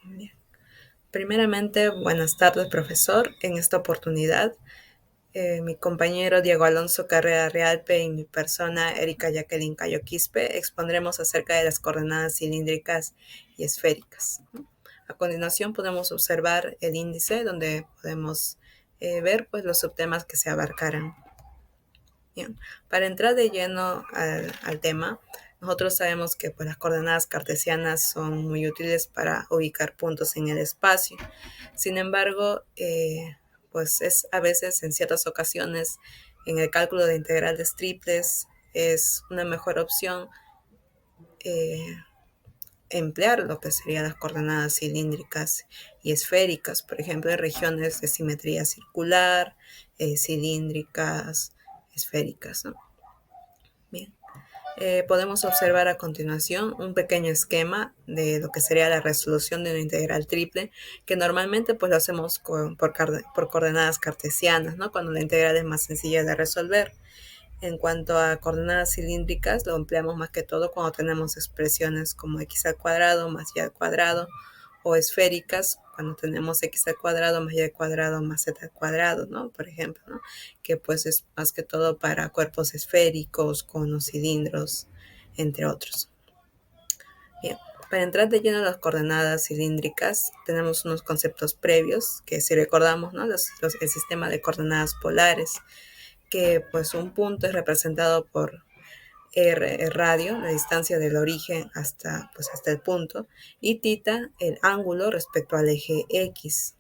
Bien. Primeramente, buenas tardes, profesor. En esta oportunidad, mi compañero Diego Alonso Carrera Realpe y mi persona Erika Jacqueline Cayo Quispe expondremos acerca de las coordenadas cilíndricas y esféricas. A continuación podemos observar el índice donde podemos ver pues, los subtemas que se abarcarán. Bien, para entrar de lleno al tema, nosotros sabemos que pues, las coordenadas cartesianas son muy útiles para ubicar puntos en el espacio. Sin embargo, pues es a veces, en ciertas ocasiones, en el cálculo de integrales triples, es una mejor opción eh, emplear lo que serían las coordenadas cilíndricas y esféricas, por ejemplo, en regiones de simetría circular, cilíndricas, esféricas, ¿no? Bien. Podemos observar a continuación un pequeño esquema de lo que sería la resolución de una integral triple, que normalmente pues lo hacemos por coordenadas cartesianas, ¿no? Cuando la integral es más sencilla de resolver. En cuanto a coordenadas cilíndricas, lo empleamos más que todo cuando tenemos expresiones como x al cuadrado más y al cuadrado, o esféricas cuando tenemos x al cuadrado más y al cuadrado más z al cuadrado, ¿no? Por ejemplo, ¿no? Que pues es más que todo para cuerpos esféricos, conos, cilindros, entre otros. Bien, para entrar de lleno a las coordenadas cilíndricas, tenemos unos conceptos previos que si recordamos, ¿no? El sistema de coordenadas polares, que pues un punto es representado por R radio, la distancia del origen pues hasta el punto, y θ, el ángulo respecto al eje X.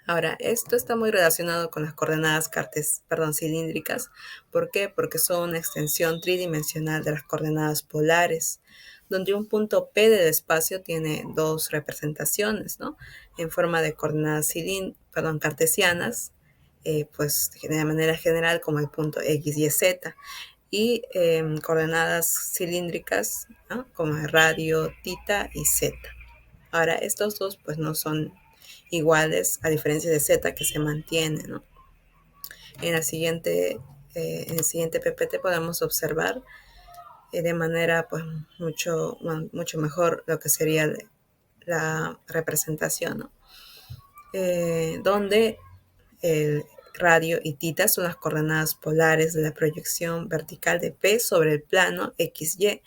Ahora, esto está muy relacionado con las coordenadas cilíndricas. ¿Por qué? Porque son una extensión tridimensional de las coordenadas polares, donde un punto P del espacio tiene dos representaciones, ¿no? En forma de coordenadas cartesianas, pues de manera general como el punto X, Y, Z, y coordenadas cilíndricas, ¿no? Como el radio, θ y Z. Ahora, estos dos pues no son iguales, a diferencia de Z que se mantiene, ¿no? En el siguiente PPT podemos observar de manera pues mucho mejor lo que sería la representación, ¿no? Donde el radio y θ son las coordenadas polares de la proyección vertical de P sobre el plano XY,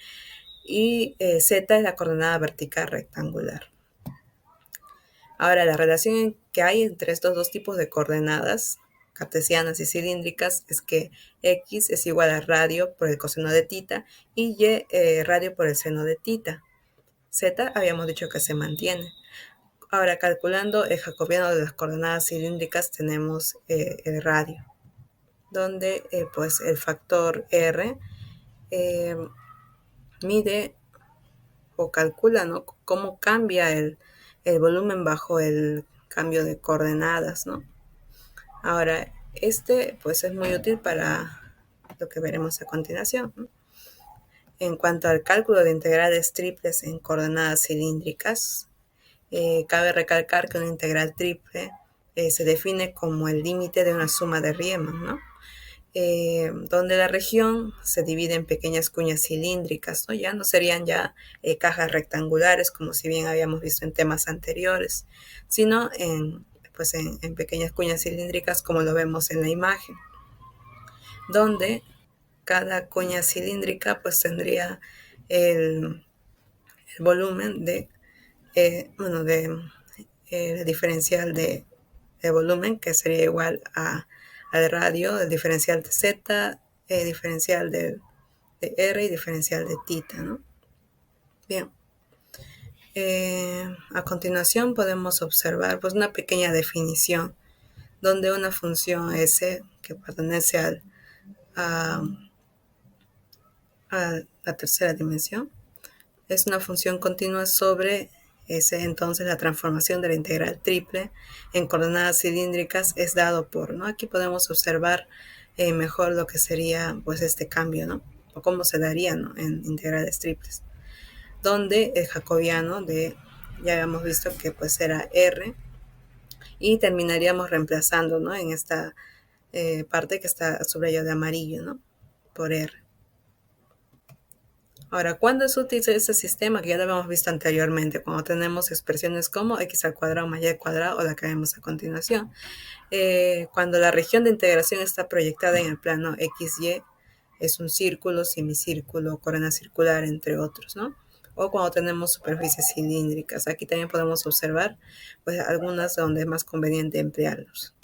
y Z es la coordenada vertical rectangular. Ahora, la relación que hay entre estos dos tipos de coordenadas, cartesianas y cilíndricas, es que X es igual a radio por el coseno de θ y Y radio por el seno de θ. Z habíamos dicho que se mantiene. Ahora, calculando el jacobiano de las coordenadas cilíndricas, tenemos el radio, donde pues el factor R mide o calcula, ¿no? Cómo cambia el volumen bajo el cambio de coordenadas, ¿no? Ahora, pues es muy útil para lo que veremos a continuación, ¿no? En cuanto al cálculo de integrales triples en coordenadas cilíndricas, cabe recalcar que una integral triple se define como el límite de una suma de Riemann, ¿no? Donde la región se divide en pequeñas cuñas cilíndricas, ¿no? Ya no serían cajas rectangulares, como si bien habíamos visto en temas anteriores, sino en pequeñas cuñas cilíndricas, como lo vemos en la imagen, donde cada cuña cilíndrica pues tendría el volumen el diferencial de volumen, que sería igual al radio, el diferencial de Z, diferencial de R y diferencial de θ, ¿no? Bien. A continuación podemos observar pues una pequeña definición donde una función S que pertenece a la tercera dimensión es una función continua sobre S. Entonces la transformación de la integral triple en coordenadas cilíndricas es dado por, ¿no? Aquí podemos observar mejor lo que sería pues este cambio, ¿no? O cómo se daría, ¿no? En integrales triples, donde el jacobiano ya habíamos visto que pues era R, y terminaríamos reemplazando, ¿no? En esta parte que está subrayado de amarillo, ¿no? Por R. Ahora, ¿cuándo es útil este sistema? Que ya lo habíamos visto anteriormente, cuando tenemos expresiones como x al cuadrado más y al cuadrado o la que vemos a continuación. Cuando la región de integración está proyectada en el plano XY, es un círculo, semicírculo, corona circular, entre otros, ¿no? O cuando tenemos superficies cilíndricas. Aquí también podemos observar pues, algunas donde es más conveniente emplearlos.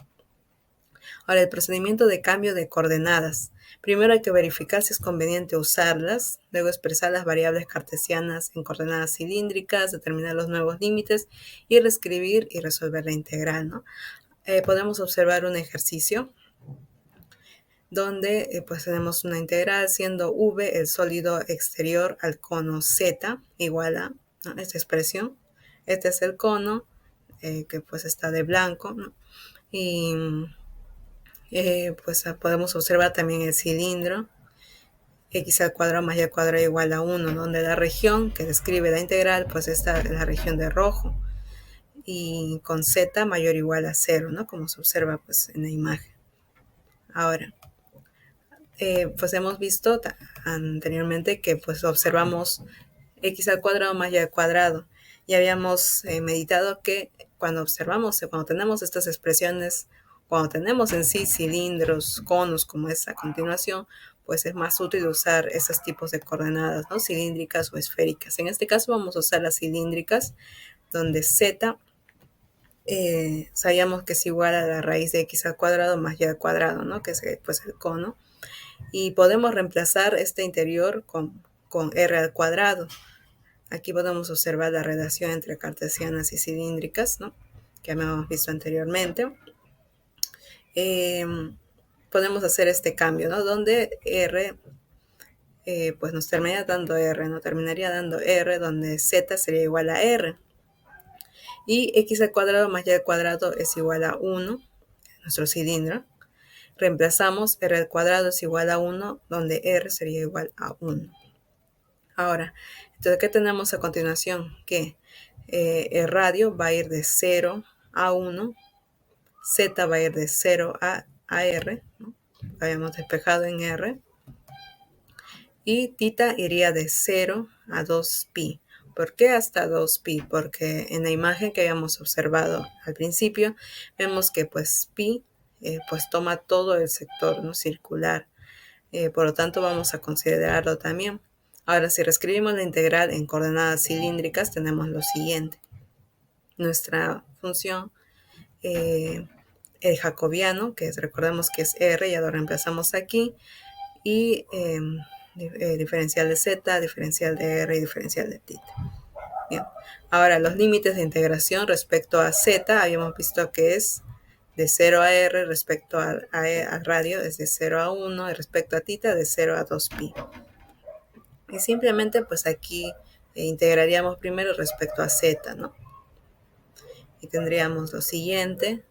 Ahora, el procedimiento de cambio de coordenadas. Primero hay que verificar si es conveniente usarlas, luego expresar las variables cartesianas en coordenadas cilíndricas, determinar los nuevos límites y reescribir y resolver la integral, ¿no? Podemos observar un ejercicio donde pues tenemos una integral siendo v el sólido exterior al cono z igual a, ¿no?, esta expresión. Este es el cono que pues está de blanco, ¿no? Y pues podemos observar también el cilindro x al cuadrado más y al cuadrado igual a 1, donde la región que describe la integral pues esta es la región de rojo y con z mayor o igual a 0, ¿no? Como se observa pues en la imagen. Ahora, pues hemos visto anteriormente que pues observamos x al cuadrado más y al cuadrado. Y habíamos meditado que cuando observamos, cuando tenemos estas expresiones, cuando tenemos en sí cilindros, conos como es a continuación, pues es más útil usar esos tipos de coordenadas, ¿no? Cilíndricas o esféricas. En este caso vamos a usar las cilíndricas, donde z sabíamos que es igual a la raíz de x al cuadrado más y al cuadrado, ¿no? Que es pues el cono. Y podemos reemplazar este interior con r al cuadrado. Aquí podemos observar la relación entre cartesianas y cilíndricas, ¿no?, que habíamos visto anteriormente. Podemos hacer este cambio, ¿no?, donde r pues nos terminaría dando r, ¿no? Terminaría dando r, donde z sería igual a r. Y x al cuadrado más y al cuadrado es igual a 1, nuestro cilindro. Reemplazamos r al cuadrado es igual a 1, donde r sería igual a 1. Ahora, entonces, ¿qué tenemos a continuación? Que el radio va a ir de 0 a 1, z va a ir de 0 a r, ¿no?, lo habíamos despejado en r, y θ iría de 0 a 2pi. ¿Por qué hasta 2pi? Porque en la imagen que habíamos observado al principio, vemos que pues pi pues toma todo el sector, ¿no?, circular. Por lo tanto, vamos a considerarlo también. Ahora, si reescribimos la integral en coordenadas cilíndricas, tenemos lo siguiente. Nuestra función, el jacobiano, que recordemos que es r, ya lo reemplazamos aquí, y diferencial de z, diferencial de r y diferencial de θ. Bien. Ahora, los límites de integración respecto a z, habíamos visto que es de 0 a r, respecto al radio es de 0 a 1, y respecto a θ de 0 a 2pi. Y simplemente pues aquí integraríamos primero respecto a z, ¿no? Y tendríamos lo siguiente.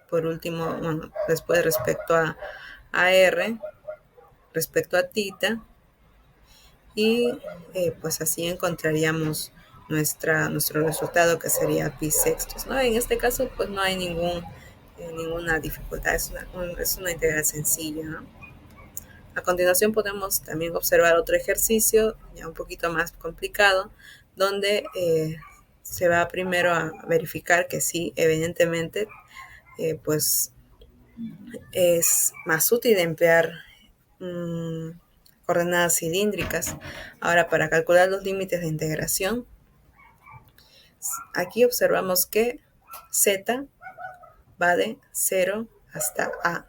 Por último, bueno, después respecto a r, respecto a θ, y pues así encontraríamos nuestro resultado, que sería pi sextos, ¿no? En este caso pues no hay ninguna dificultad, es una integral sencilla, ¿no? A continuación podemos también observar otro ejercicio ya un poquito más complicado, donde se va primero a verificar que sí, evidentemente, pues es más útil emplear coordenadas cilíndricas. Ahora, para calcular los límites de integración, aquí observamos que z va de 0 hasta a.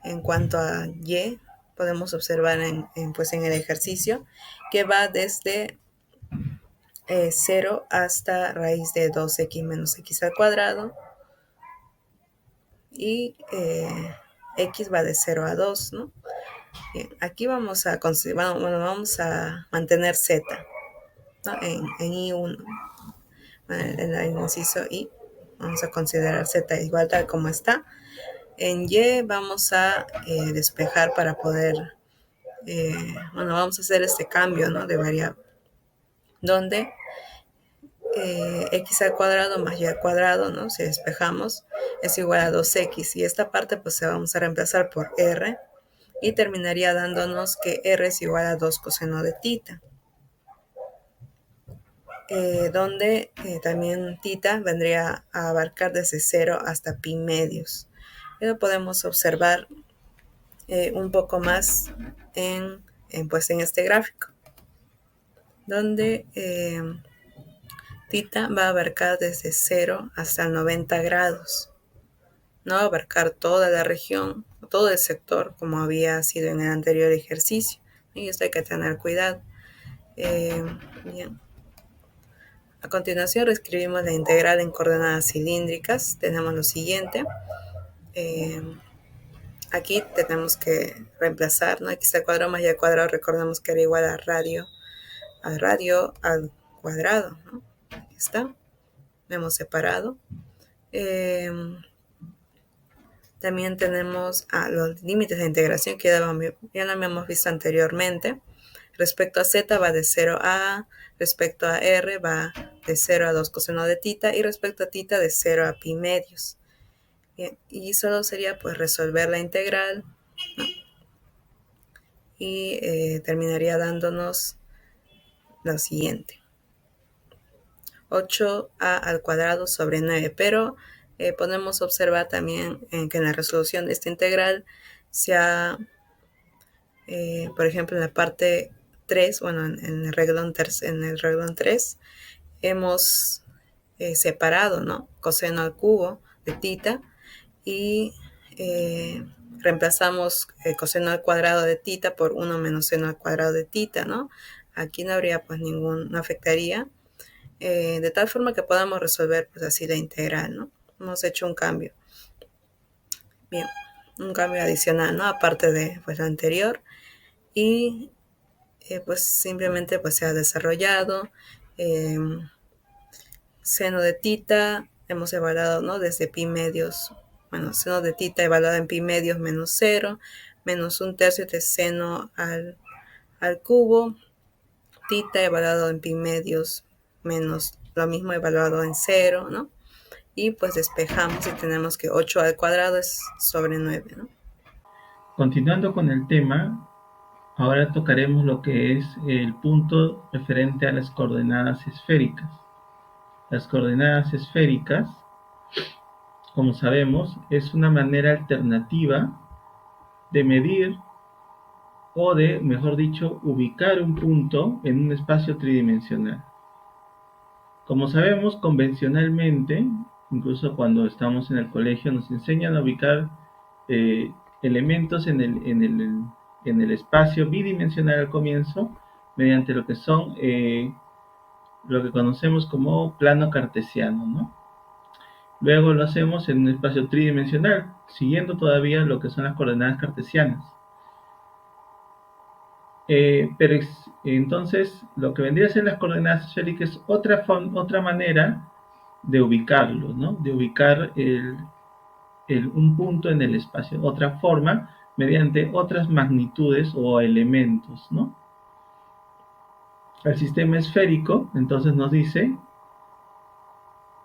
En cuanto a y, podemos observar pues en el ejercicio que va desde 0 hasta raíz de 2x menos x al cuadrado, y x va de 0 a 2, ¿no? Bien, aquí vamos a mantener z, ¿no?, en i1, en el inciso i, vamos a considerar z igual tal como está. En y vamos a despejar para poder, vamos a hacer este cambio, ¿no?, de variable, donde x al cuadrado más y al cuadrado, ¿no?, si despejamos, es igual a 2x, y esta parte pues se vamos a reemplazar por r, y terminaría dándonos que r es igual a 2 coseno de tita, donde también tita vendría a abarcar desde 0 hasta pi medios. Pero podemos observar un poco más pues en este gráfico, donde tita va a abarcar desde 0 hasta 90 grados. No va a abarcar toda la región, todo el sector, como había sido en el anterior ejercicio. Y esto hay que tener cuidado. Bien. A continuación reescribimos la integral en coordenadas cilíndricas. Tenemos lo siguiente. Aquí tenemos que reemplazar, ¿no? Aquí está el cuadrado más y al cuadrado, recordemos que era igual a radio al cuadrado, ¿no? Aquí está. Lo hemos separado. También tenemos los límites de integración que ya lo habíamos visto anteriormente. Respecto a z va de 0 a, respecto a r va de 0 a 2 coseno de tita y respecto a tita de 0 a pi medios. Bien, y solo sería pues resolver la integral, ¿no? Y terminaría dándonos lo siguiente. 8a al cuadrado sobre 9, pero podemos observar también que en la resolución de esta integral se ha, por ejemplo, en la parte 3, bueno, en el renglón 3, hemos separado, ¿no? Coseno al cubo de tita y reemplazamos coseno al cuadrado de tita por 1 menos seno al cuadrado de tita, ¿no? Aquí no habría pues no afectaría, de tal forma que podamos resolver pues así la integral, ¿no? Hemos hecho un cambio. Bien, un cambio adicional, ¿no? Aparte de pues lo anterior, y pues simplemente pues se ha desarrollado seno de tita, hemos evaluado, ¿no? Desde pi medios, bueno, seno de tita evaluado en pi medios menos 0, menos 1/3 de seno al cubo, tita evaluado en pi medios menos lo mismo evaluado en 0, ¿no? Y pues despejamos y tenemos que 8 al cuadrado es sobre 9, ¿no? Continuando con el tema, ahora tocaremos lo que es el punto referente a las coordenadas esféricas. Las coordenadas esféricas, como sabemos, es una manera alternativa de medir o de, mejor dicho, ubicar un punto en un espacio tridimensional. Como sabemos, convencionalmente, incluso cuando estamos en el colegio, nos enseñan a ubicar elementos en el espacio bidimensional al comienzo, mediante lo que son lo que conocemos como plano cartesiano, ¿no? Luego lo hacemos en un espacio tridimensional, siguiendo todavía lo que son las coordenadas cartesianas. Pero entonces lo que vendría a ser las coordenadas esféricas es otra manera de ubicarlo, ¿no? De ubicar un punto en el espacio, otra forma, mediante otras magnitudes o elementos, ¿no? El sistema esférico, entonces nos dice,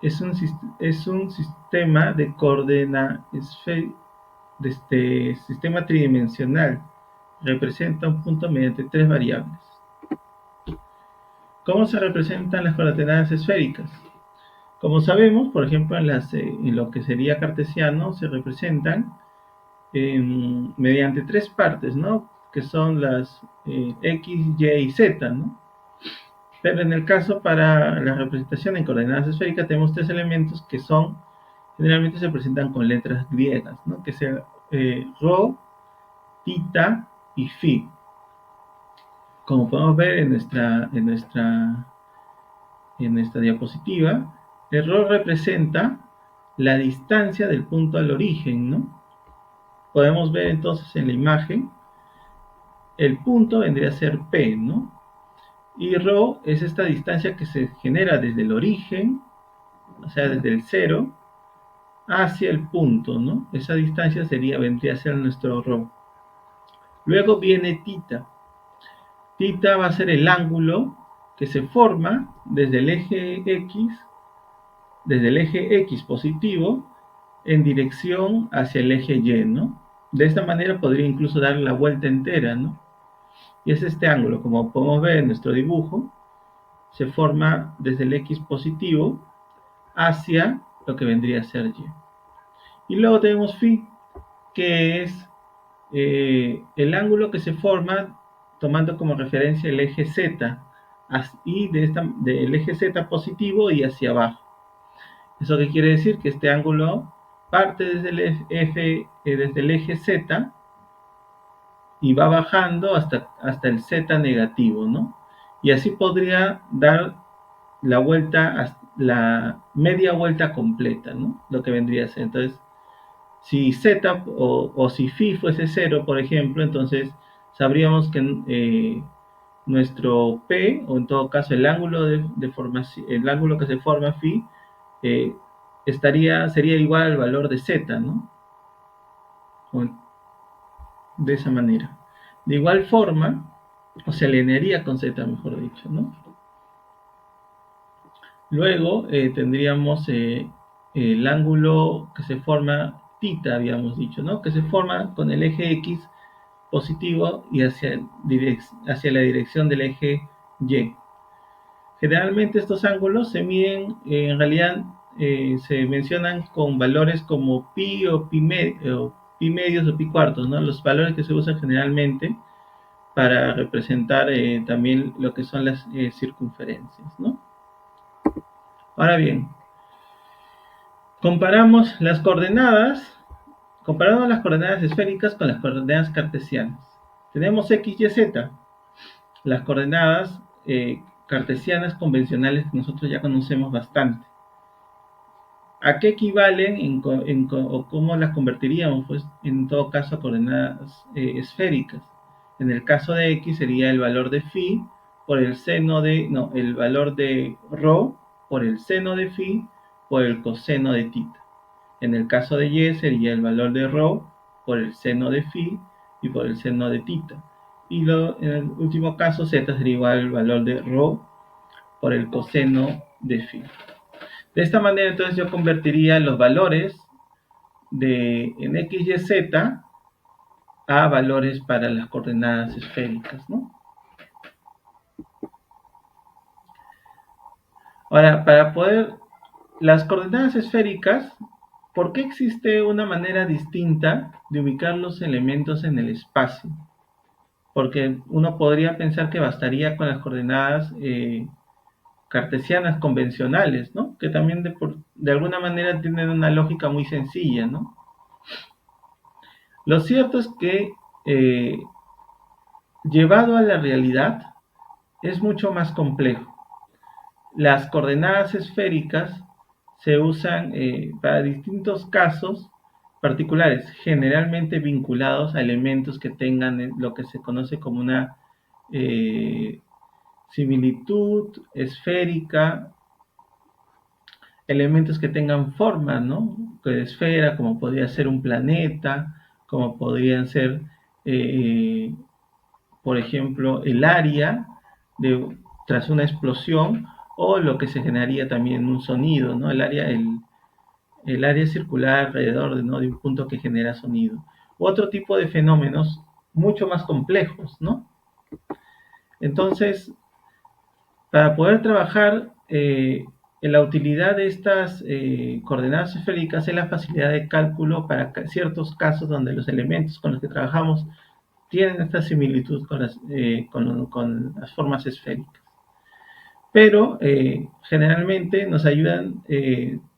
es un sistema de sistema tridimensional. Representa un punto mediante 3 variables. ¿Cómo se representan las coordenadas esféricas? Como sabemos, por ejemplo, en lo que sería cartesiano, se representan mediante 3 partes, ¿no? Que son las X, Y y Z, ¿no? Pero en el caso para la representación en coordenadas esféricas tenemos 3 elementos que generalmente se presentan con letras griegas, ¿no? Que sean rho, tita y phi. Como podemos ver en esta diapositiva, el rho representa la distancia del punto al origen, ¿no? Podemos ver entonces en la imagen, el punto vendría a ser P, ¿no? Y rho es esta distancia que se genera desde el origen, o sea, desde el 0, hacia el punto, ¿no? Esa distancia vendría a ser nuestro rho. Luego viene tita. Tita va a ser el ángulo que se forma desde el eje X positivo, en dirección hacia el eje Y, ¿no? De esta manera podría incluso dar la vuelta entera, ¿no? Y es este ángulo, como podemos ver en nuestro dibujo, se forma desde el X positivo hacia lo que vendría a ser Y. Y luego tenemos phi, que es el ángulo que se forma tomando como referencia el eje Z y del eje Z positivo y hacia abajo. ¿Eso qué quiere decir? Que este ángulo parte desde el eje Z y va bajando hasta el Z negativo, ¿no? Y así podría dar la vuelta, la media vuelta completa, ¿no? Lo que vendría a ser. Entonces, si Z o si phi fuese 0, por ejemplo, entonces sabríamos que nuestro P, o en todo caso el ángulo de formación, el ángulo que se forma phi, eh, sería igual al valor de Z, ¿no? De esa manera. De igual forma, o se alinearía con Z, mejor dicho, ¿no? Luego tendríamos el ángulo que se forma θ, habíamos dicho, ¿no? Que se forma con el eje X positivo y hacia la dirección del eje Y. Generalmente estos ángulos se miden, en realidad se mencionan con valores como pi o pi medios o pi cuartos, ¿no? Los valores que se usan generalmente para representar también lo que son las circunferencias, ¿no? Ahora bien, comparando las coordenadas esféricas con las coordenadas cartesianas. Tenemos x, y, z, las coordenadas cartesianas convencionales que nosotros ya conocemos bastante. ¿A qué equivalen o cómo las convertiríamos? Pues en todo caso a coordenadas esféricas. En el caso de x sería el valor de phi por el seno de, no, el valor de rho por el seno de phi por el coseno de θ. En el caso de y sería el valor de rho por el seno de phi y por el seno de θ. Y en el último caso z sería igual al valor de rho por el coseno de phi. De esta manera entonces yo convertiría los valores en x, y, z a valores para las coordenadas esféricas, ¿no? Ahora, para poder las coordenadas esféricas, ¿por qué existe una manera distinta de ubicar los elementos en el espacio? Porque uno podría pensar que bastaría con las coordenadas cartesianas convencionales, ¿no? Que también de alguna manera tienen una lógica muy sencilla, ¿no? Lo cierto es que llevado a la realidad es mucho más complejo. Las coordenadas esféricas se usan para distintos casos particulares, generalmente vinculados a elementos que tengan lo que se conoce como una similitud esférica, elementos que tengan forma, ¿no? De esfera, como podría ser un planeta, como podrían ser, por ejemplo, el área tras una explosión, o lo que se generaría también un sonido, ¿no? El área circular alrededor, ¿no? De un punto que genera sonido. Otro tipo de fenómenos mucho más complejos, ¿no? Entonces, para poder trabajar en la utilidad de estas coordenadas esféricas es la facilidad de cálculo para ciertos casos donde los elementos con los que trabajamos tienen esta similitud con las formas esféricas. Pero generalmente nos ayudan,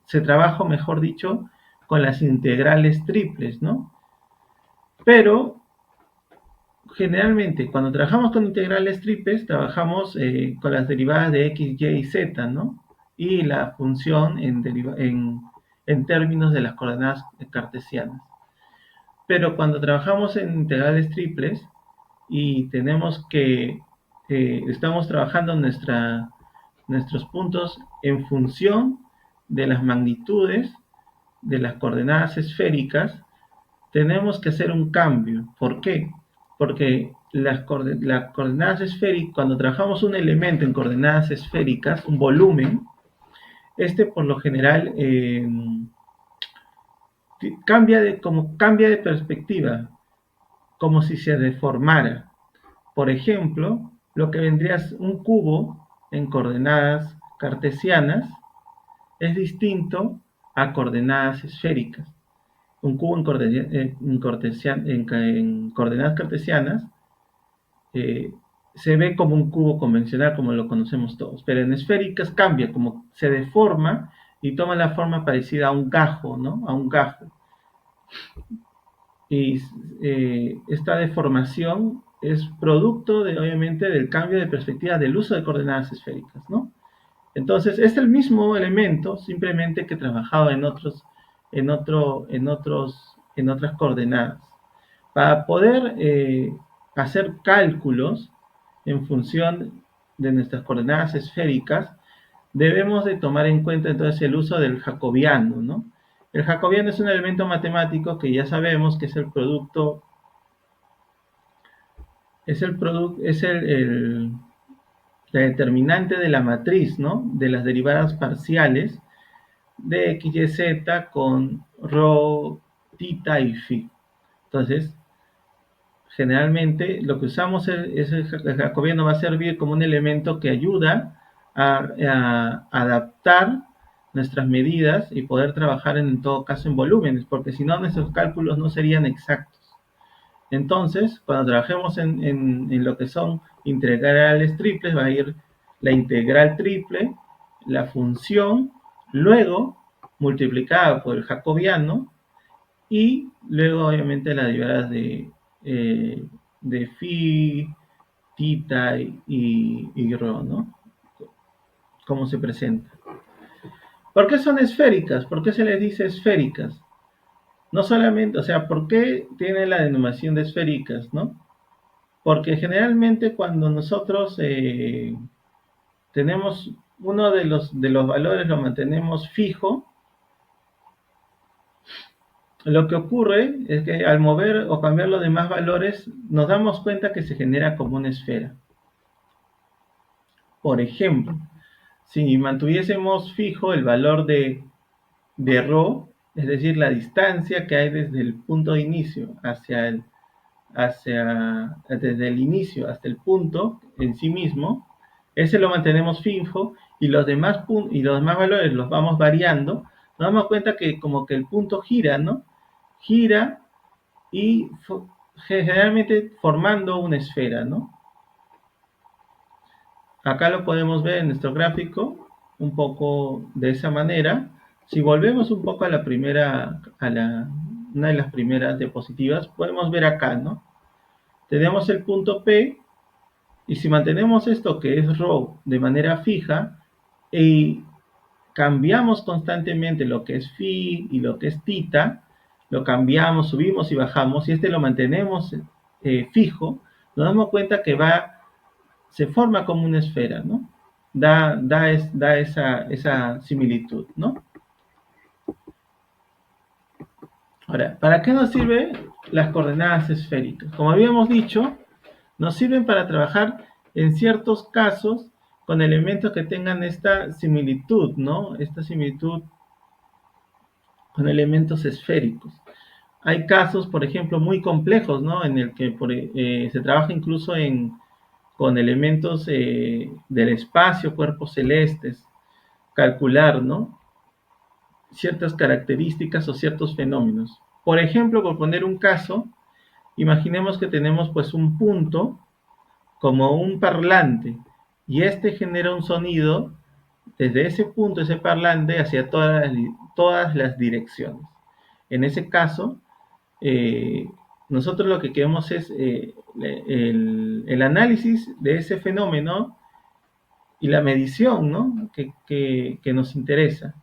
se trabaja, mejor dicho, con las integrales triples, ¿no? Pero generalmente cuando trabajamos con integrales triples, trabajamos con las derivadas de x, y y z, ¿no? Y la función en términos de las coordenadas cartesianas. Pero cuando trabajamos en integrales triples y tenemos estamos trabajando nuestros puntos en función de las magnitudes de las coordenadas esféricas, tenemos que hacer un cambio. ¿Por qué? Porque las coordenadas esféricas, cuando trabajamos un elemento en coordenadas esféricas, un volumen, por lo general cambia de perspectiva, como si se deformara. Por ejemplo, lo que vendría un cubo en coordenadas cartesianas es distinto a coordenadas esféricas. Un cubo en coordenadas cartesianas eh, se ve como un cubo convencional como lo conocemos todos, pero en esféricas cambia, como se deforma y toma la forma parecida a un gajo, ¿no? A un gajo. Y esta deformación es producto de, obviamente, del cambio de perspectiva del uso de coordenadas esféricas, ¿no? Entonces, es el mismo elemento, simplemente que trabajado en otras coordenadas. Para poder hacer cálculos en función de nuestras coordenadas esféricas, debemos de tomar en cuenta entonces el uso del jacobiano, ¿no? El jacobiano es un elemento matemático que ya sabemos que es el producto, la determinante de la matriz, ¿no? De las derivadas parciales de x, y, z con rho, tita y phi. Entonces, generalmente lo que usamos es el jacobiano va a servir como un elemento que ayuda a adaptar nuestras medidas y poder trabajar en todo caso en volúmenes, porque si no nuestros cálculos no serían exactos. Entonces, cuando trabajemos en lo que son integrales triples, va a ir la integral triple, la función, luego multiplicada por el jacobiano y luego obviamente las derivadas de phi, tita y rho, ¿no? Cómo se presenta. ¿Por qué son esféricas? ¿Por qué se les dice esféricas? No solamente, o sea, ¿por qué tiene la denominación de esféricas, no? Porque generalmente cuando nosotros tenemos uno de los valores lo mantenemos fijo, lo que ocurre es que al mover o cambiar los demás valores nos damos cuenta que se genera como una esfera. Por ejemplo, si mantuviésemos fijo el valor de ρ, es decir, la distancia que hay desde el punto de inicio desde el inicio hasta el punto en sí mismo, ese lo mantenemos fijo y y los demás valores los vamos variando, nos damos cuenta que como que el punto gira, ¿no? Gira y generalmente formando una esfera, ¿no? Acá lo podemos ver en nuestro gráfico un poco de esa manera. Si volvemos un poco a una de las primeras diapositivas, podemos ver acá, ¿no? Tenemos el punto P y si mantenemos esto que es ρ de manera fija y cambiamos constantemente lo que es phi y lo que es tita, lo cambiamos, subimos y bajamos y este lo mantenemos fijo, nos damos cuenta que se forma como una esfera, ¿no? Da esa similitud, ¿no? Ahora, ¿para qué nos sirven las coordenadas esféricas? Como habíamos dicho, nos sirven para trabajar en ciertos casos con elementos que tengan esta similitud, ¿no? Esta similitud con elementos esféricos. Hay casos, por ejemplo, muy complejos, ¿no? En el que se trabaja incluso con elementos del espacio, cuerpos celestes, calcular, ¿no? Ciertas características o ciertos fenómenos. Por ejemplo, por poner un caso, imaginemos que tenemos pues un punto como un parlante y este genera un sonido desde ese punto, ese parlante, hacia todas las direcciones. En ese caso, nosotros lo que queremos es el análisis de ese fenómeno y la medición, ¿no? que nos interesa.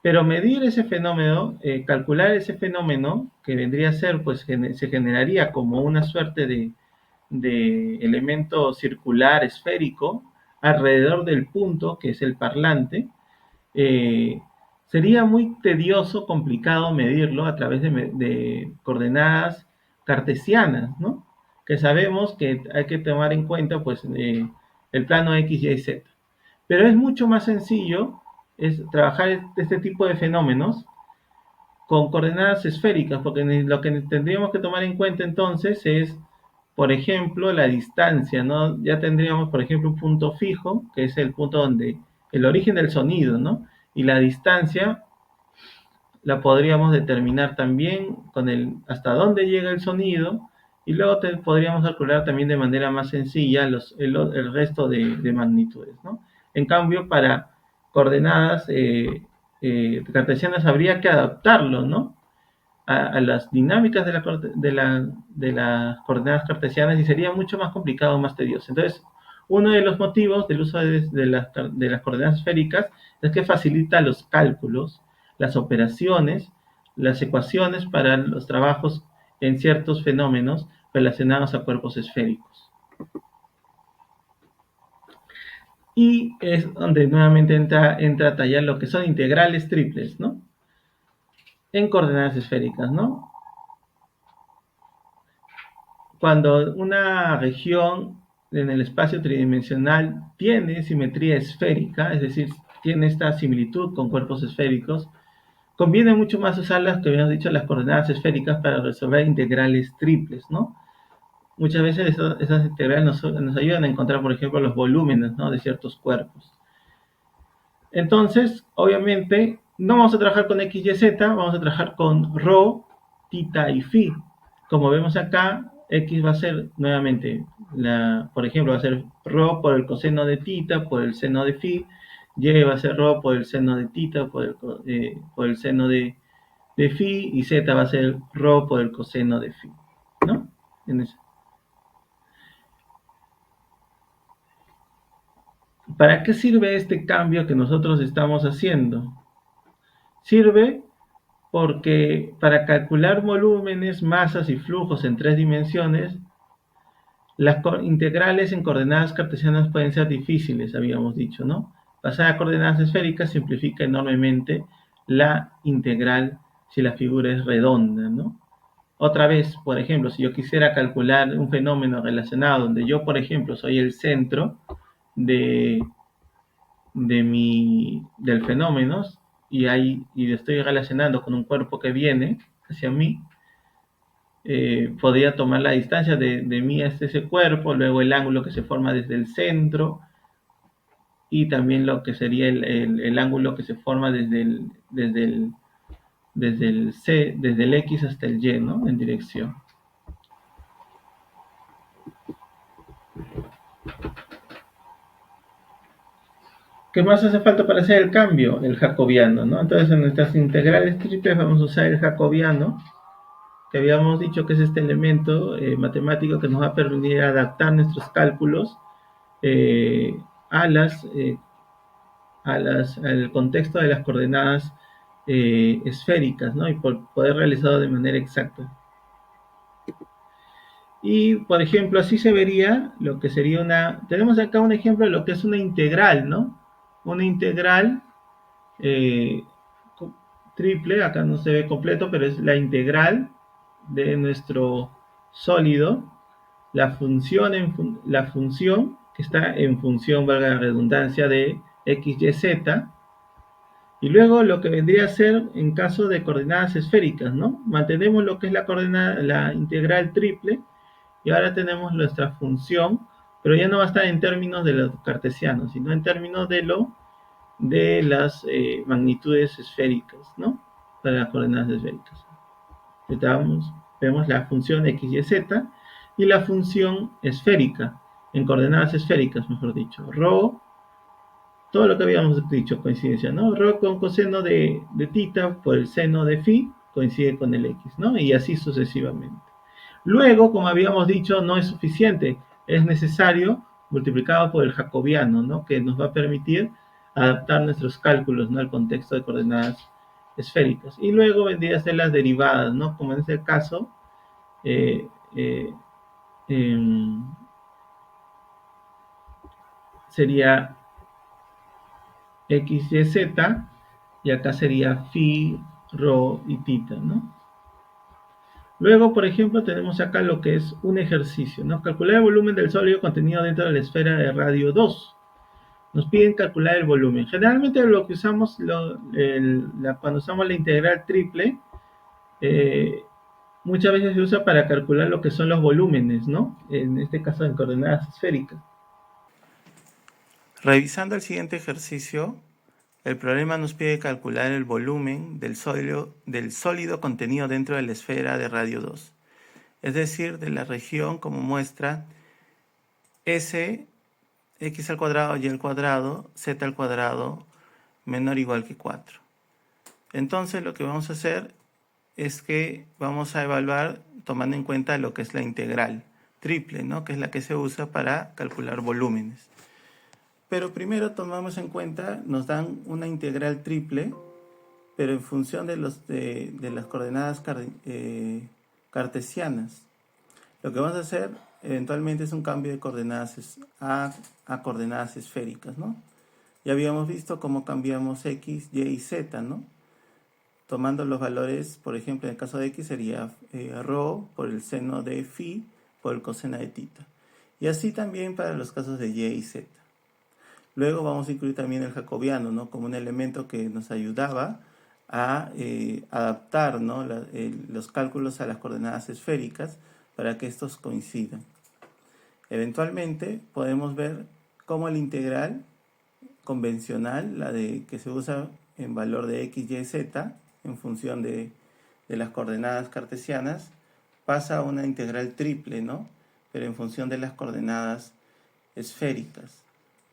Pero medir ese fenómeno, calcular ese fenómeno, que vendría a ser, pues se generaría como una suerte de elemento circular esférico alrededor del punto, que es el parlante, eh, sería muy tedioso, complicado medirlo a través de coordenadas cartesianas, ¿no? Que sabemos que hay que tomar en cuenta, pues, el plano X, Y, Z. Pero es mucho más sencillo trabajar este tipo de fenómenos con coordenadas esféricas, porque lo que tendríamos que tomar en cuenta entonces es, por ejemplo, la distancia, ¿no? Ya tendríamos, por ejemplo, un punto fijo, que es el punto donde el origen del sonido, ¿no? Y la distancia la podríamos determinar también con el hasta dónde llega el sonido, y luego podríamos calcular también de manera más sencilla el resto de magnitudes, ¿no? En cambio, para coordenadas cartesianas habría que adaptarlo, ¿no? A las dinámicas de las coordenadas cartesianas, y sería mucho más complicado, más tedioso. Entonces, uno de los motivos del uso de las coordenadas esféricas es que facilita los cálculos, las operaciones, las ecuaciones para los trabajos en ciertos fenómenos relacionados a cuerpos esféricos. Y es donde nuevamente entra a tallar lo que son integrales triples, ¿no? En coordenadas esféricas, ¿no? Cuando una región en el espacio tridimensional tiene simetría esférica, es decir, tiene esta similitud con cuerpos esféricos, conviene mucho más usar las que habíamos dicho, las coordenadas esféricas para resolver integrales triples, ¿no? Muchas veces esas integrales nos ayudan a encontrar, por ejemplo, los volúmenes, ¿no?, de ciertos cuerpos. Entonces, obviamente, no vamos a trabajar con x, y, z, vamos a trabajar con ρ, θ y φ. Como vemos acá, x va a ser nuevamente, por ejemplo, va a ser ρ por el coseno de θ por el seno de φ, y va a ser ρ por el seno de θ por el seno de φ, y z va a ser ρ por el coseno de φ, ¿no? ¿Para qué sirve este cambio que nosotros estamos haciendo? Sirve porque para calcular volúmenes, masas y flujos en 3 dimensiones, las integrales en coordenadas cartesianas pueden ser difíciles, habíamos dicho, ¿no? Pasar a coordenadas esféricas simplifica enormemente la integral si la figura es redonda, ¿no? Otra vez, por ejemplo, si yo quisiera calcular un fenómeno relacionado donde yo, por ejemplo, soy el centro de, del fenómeno, y lo estoy relacionando con un cuerpo que viene hacia mí, podría tomar la distancia de mí hasta ese cuerpo, luego el ángulo que se forma desde el centro, y también lo que sería el ángulo que se forma desde el X hasta el Y, ¿no?, en dirección. ¿Qué más hace falta para hacer el cambio? El jacobiano, ¿no? Entonces, en nuestras integrales triples vamos a usar el jacobiano, que habíamos dicho que es este elemento matemático que nos va a permitir adaptar nuestros cálculos al contexto de las coordenadas esféricas, ¿no? Y por poder realizarlo de manera exacta. Y, por ejemplo, así se vería lo que sería tenemos acá un ejemplo de lo que es una integral, ¿no? Una integral triple, acá no se ve completo, pero es la integral de nuestro sólido, la función que está en función, valga la redundancia, de x, y, z, y luego lo que vendría a ser en caso de coordenadas esféricas, ¿no? Mantenemos lo que es la integral triple, y ahora tenemos nuestra función, pero ya no va a estar en términos de los cartesianos, sino en términos de las magnitudes esféricas, ¿no? Para las coordenadas esféricas. Vemos la función x, y, z, y la función esférica, en coordenadas esféricas, mejor dicho. Rho, todo lo que habíamos dicho, coincidencia, ¿no? Rho con coseno de θ por el seno de φ coincide con el x, ¿no? Y así sucesivamente. Luego, como habíamos dicho, no es suficiente, es necesario multiplicado por el jacobiano, ¿no?, que nos va a permitir adaptar nuestros cálculos, ¿no?, al contexto de coordenadas esféricas. Y luego vendrían a ser las derivadas, ¿no?, como en este caso, sería x, y, z, y acá sería phi, rho y θ, ¿no? Luego, por ejemplo, tenemos acá lo que es un ejercicio, ¿no? Calcular el volumen del sólido contenido dentro de la esfera de radio 2. Nos piden calcular el volumen. Generalmente lo que usamos, cuando usamos la integral triple, Eh, Muchas veces se usa para calcular lo que son los volúmenes, ¿no? En este caso en coordenadas esféricas. Revisando el siguiente ejercicio, el problema nos pide calcular el volumen del sólido contenido dentro de la esfera de radio 2, es decir, de la región como muestra S, x al cuadrado, y al cuadrado, z al cuadrado, menor o igual que 4. Entonces lo que vamos a hacer es que vamos a evaluar tomando en cuenta lo que es la integral triple, ¿no? Que es la que se usa para calcular volúmenes. Pero primero tomamos en cuenta, nos dan una integral triple, pero en función de las coordenadas cartesianas. Lo que vamos a hacer eventualmente es un cambio de coordenadas a coordenadas esféricas, ¿no? Ya habíamos visto cómo cambiamos x, y y z, ¿no? Tomando los valores, por ejemplo, en el caso de x sería rho por el seno de phi por el coseno de tita. Y así también para los casos de y z. Luego vamos a incluir también el jacobiano, ¿no? Como un elemento que nos ayudaba a adaptar, ¿no? Los cálculos a las coordenadas esféricas para que estos coincidan. Eventualmente podemos ver cómo el integral convencional, la de que se usa en valor de x, y, z, en función de las coordenadas cartesianas, pasa a una integral triple, ¿no? Pero en función de las coordenadas esféricas.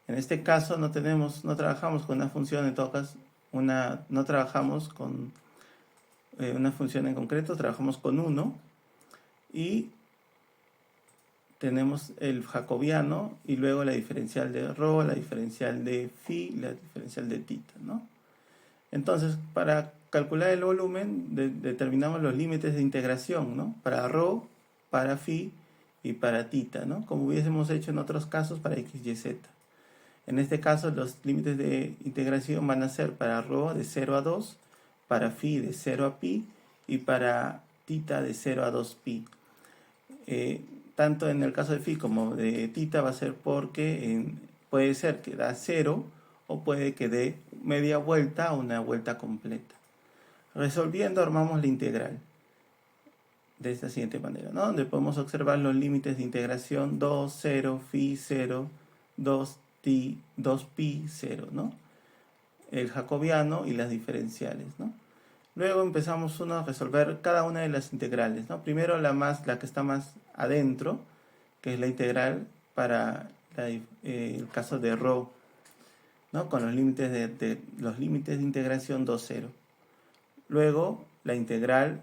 En este caso no trabajamos con una función, en todo caso, no trabajamos con una función en concreto, trabajamos con 1 y tenemos el jacobiano y luego la diferencial de rho, la diferencial de phi, la diferencial de tita, ¿no? Entonces, para calcular el volumen, determinamos los límites de integración, ¿no? Para rho, para phi y para tita, ¿no? Como hubiésemos hecho en otros casos para x, y, z. En este caso, los límites de integración van a ser para rho de 0 a 2, para phi de 0 a pi y para tita de 0 a 2pi. Tanto en el caso de phi como de tita va a ser porque puede ser que da 0 o puede que dé media vuelta o una vuelta completa. Resolviendo, armamos la integral de esta siguiente manera, ¿no? Donde podemos observar los límites de integración 2, 0, phi 0, 2, 2pi 0, ¿no? El jacobiano y las diferenciales, ¿no? Luego empezamos a resolver cada una de las integrales, ¿no? Primero la que está más adentro, que es la integral para el caso de rho, ¿no? Con los límites de integración 2, 0. Luego la integral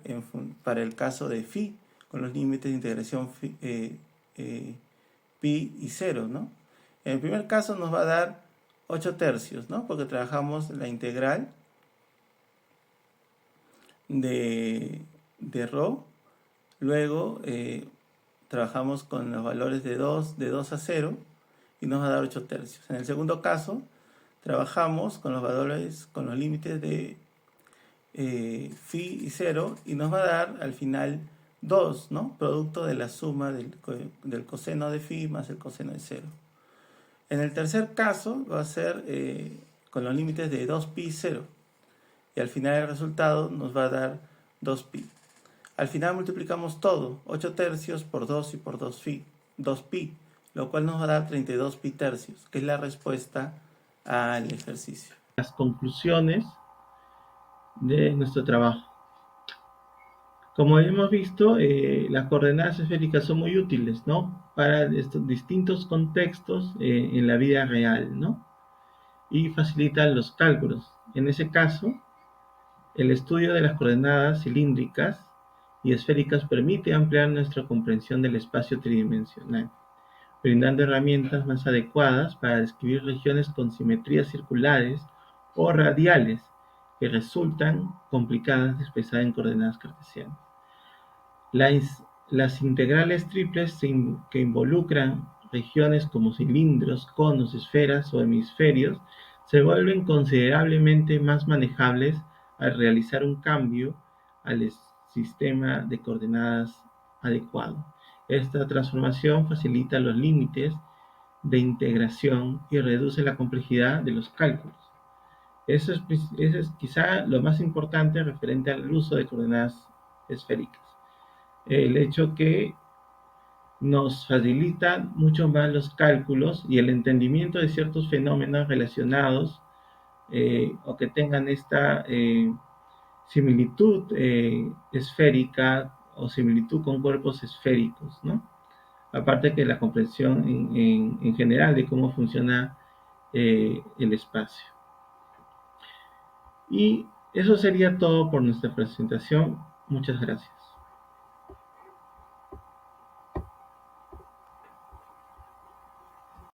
para el caso de phi, con los límites de integración pi y 0, ¿no? En el primer caso nos va a dar 8 tercios, ¿no? Porque trabajamos la integral de rho. Luego trabajamos con los valores de 2 a 0 y nos va a dar 8 tercios. En el segundo caso trabajamos con los valores, con los límites de phi y 0 y nos va a dar al final 2, ¿no? Producto de la suma del coseno de phi más el coseno de 0. En el tercer caso va a ser con los límites de 2pi y 0. Y al final el resultado nos va a dar 2pi. Al final multiplicamos todo, 8 tercios por 2 y por 2pi, lo cual nos va a dar 32 pi tercios, que es la respuesta al ejercicio. Las conclusiones de nuestro trabajo. Como hemos visto, las coordenadas esféricas son muy útiles, ¿no? Para estos distintos contextos en la vida real, ¿no? Y facilitan los cálculos. En ese caso, el estudio de las coordenadas cilíndricas y esféricas permite ampliar nuestra comprensión del espacio tridimensional, brindando herramientas más adecuadas para describir regiones con simetrías circulares o radiales que resultan complicadas de expresar en coordenadas cartesianas. Las integrales triples que involucran regiones como cilindros, conos, esferas o hemisferios se vuelven considerablemente más manejables al realizar un cambio al sistema de coordenadas adecuado. Esta transformación facilita los límites de integración y reduce la complejidad de los cálculos. Eso es quizá lo más importante referente al uso de coordenadas esféricas. El hecho que nos facilita mucho más los cálculos y el entendimiento de ciertos fenómenos relacionados o que tengan esta similitud esférica o similitud con cuerpos esféricos, ¿no? Aparte que la comprensión en general de cómo funciona el espacio. Y eso sería todo por nuestra presentación. Muchas gracias.